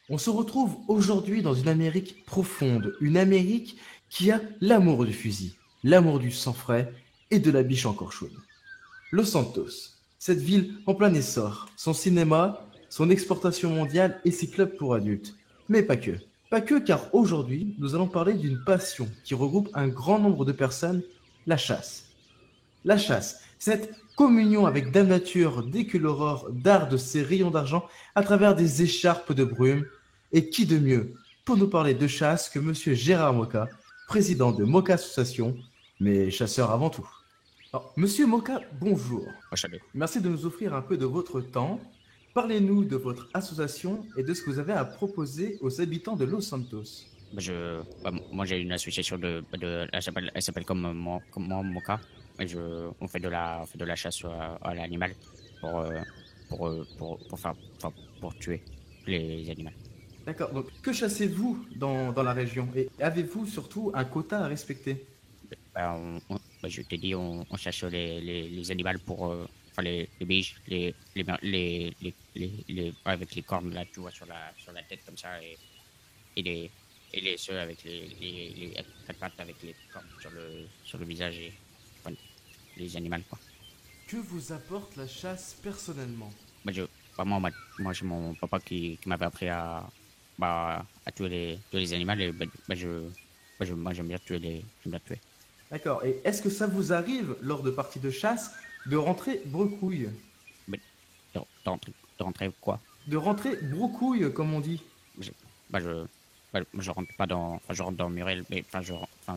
On se retrouve aujourd'hui dans une Amérique profonde, une Amérique qui a l'amour du fusil, l'amour du sang frais et de la biche encore chaude. Los Santos, cette ville en plein essor, son cinéma, son exportation mondiale et ses clubs pour adultes. Mais pas que. Pas que car aujourd'hui, nous allons parler d'une passion qui regroupe un grand nombre de personnes, la chasse. La chasse, cette communion avec Dame Nature dès que l'aurore darde ses rayons d'argent à travers des écharpes de brume. Et qui de mieux pour nous parler de chasse que Monsieur Gérard Moka, président de Moka Association, mais chasseur avant tout. Alors, Monsieur Moka, bonjour. Salut. Merci de nous offrir un peu de votre temps. Parlez-nous de votre association et de ce que vous avez à proposer aux habitants de Los Santos. Moi, j'ai une association elle s'appelle comme moi, Moka. On fait de la chasse à l'animal pour, pour tuer les animaux. D'accord, donc que chassez-vous dans la région et avez-vous surtout un quota à respecter? Je t'ai dit, on chasse les animaux pour, les biches, avec les cornes là, tu vois, sur la tête comme ça, et ceux avec les quatre pattes avec les cornes sur le visage et enfin, les animaux, quoi. Que vous apporte la chasse personnellement? Moi, je, moi, j'ai mon papa qui m'avait appris à tuer tous les animaux et moi, j'aime bien j'aime bien tuer. D'accord, et est-ce que ça vous arrive, lors de parties de chasse, de rentrer brecouille? Mais de rentrer quoi? De rentrer broucouille, comme on dit. Je, bah, je, je rentre pas dans, enfin, je rentre dans Muriel, mais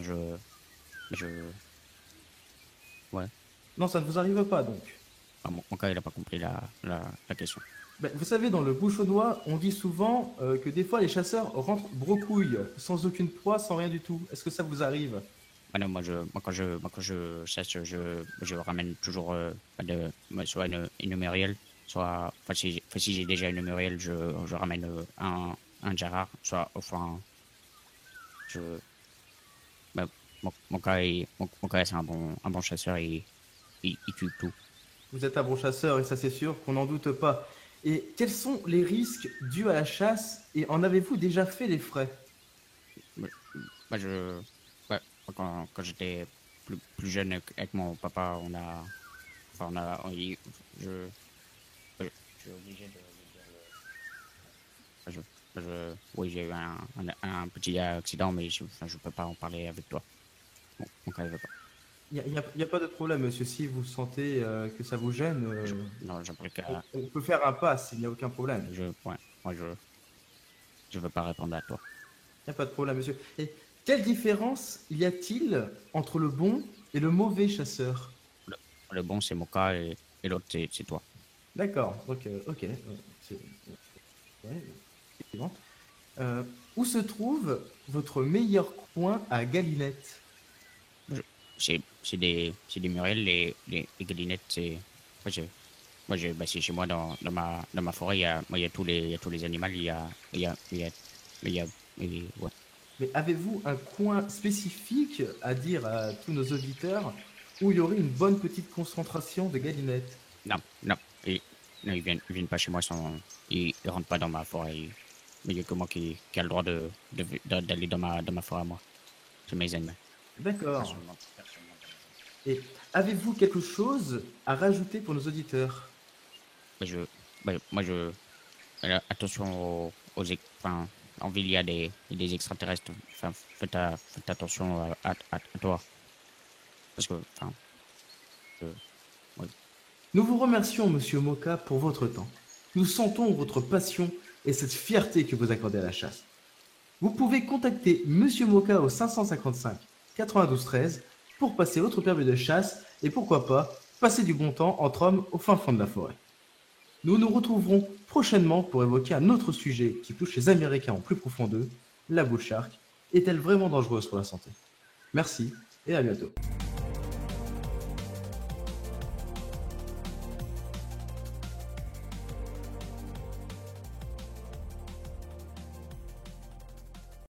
je, ouais. Non, ça ne vous arrive pas donc. Mon gars, il a pas compris la question. Ben, vous savez, dans le bouchonnois, on dit souvent que des fois les chasseurs rentrent brecouille, sans aucune proie, sans rien du tout. Est-ce que ça vous arrive? Non, quand je chasse, je ramène toujours soit une Muriel, si j'ai déjà une Muriel, je ramène un Gérard, je, bah, mon gars, c'est un bon chasseur et il tue tout. Vous êtes un bon chasseur et ça c'est sûr qu'on n'en doute pas. Et quels sont les risques dus à la chasse et en avez-vous déjà fait les frais? Bah, bah, ouais, quand j'étais plus jeune avec mon papa, on a, on- il- je suis obligé de dire oui, j'ai eu un petit accident, mais je peux pas en parler avec toi. Bon, mon gars, il veut pas. Il y a pas de problème, monsieur. Si vous sentez que ça vous gêne, Non, j'ai pris on peut faire un pass, il n'y a aucun problème. ouais, moi, je veux pas répondre à toi. Il n'y a pas de problème, monsieur. Et quelle différence y a-t-il entre le bon et le mauvais chasseur? Le, le bon, c'est Moka et l'autre, c'est toi. D'accord, ok. C'est- ouais, effectivement. Euh, où se trouve votre meilleur coin à Galinette? Je- c'est des murelles, les galinettes, c'est. Moi, c'est chez moi dans ma forêt, il y a il y a tous les animaux, il y a, il y a, il y a, ouais. Mais avez-vous un coin spécifique à dire à tous nos auditeurs où il y aurait une bonne petite concentration de Galinette? Non, non, non, ils viennent pas chez moi, ils rentrent pas dans ma forêt. Mais il y a que moi qui a le droit d'aller dans ma forêt à moi. C'est mes animaux. D'accord. Personne ne m'en- personne ne m'en- Et avez-vous quelque chose à rajouter pour nos auditeurs? Mais moi, attention enfin, en ville, il y a des extraterrestres. Enfin, faites attention à toi. Parce que, enfin, je- ouais. Nous vous remercions, Monsieur Moka, pour votre temps. Nous sentons votre passion et cette fierté que vous accordez à la chasse. Vous pouvez contacter Monsieur Moka au 555 92 13 pour passer votre permis de chasse et pourquoi pas passer du bon temps entre hommes au fin fond de la forêt. Nous nous retrouverons prochainement pour évoquer un autre sujet qui touche les Américains en plus profond d'eux, la bull shark. Est-elle vraiment dangereuse pour la santé? Merci et à bientôt.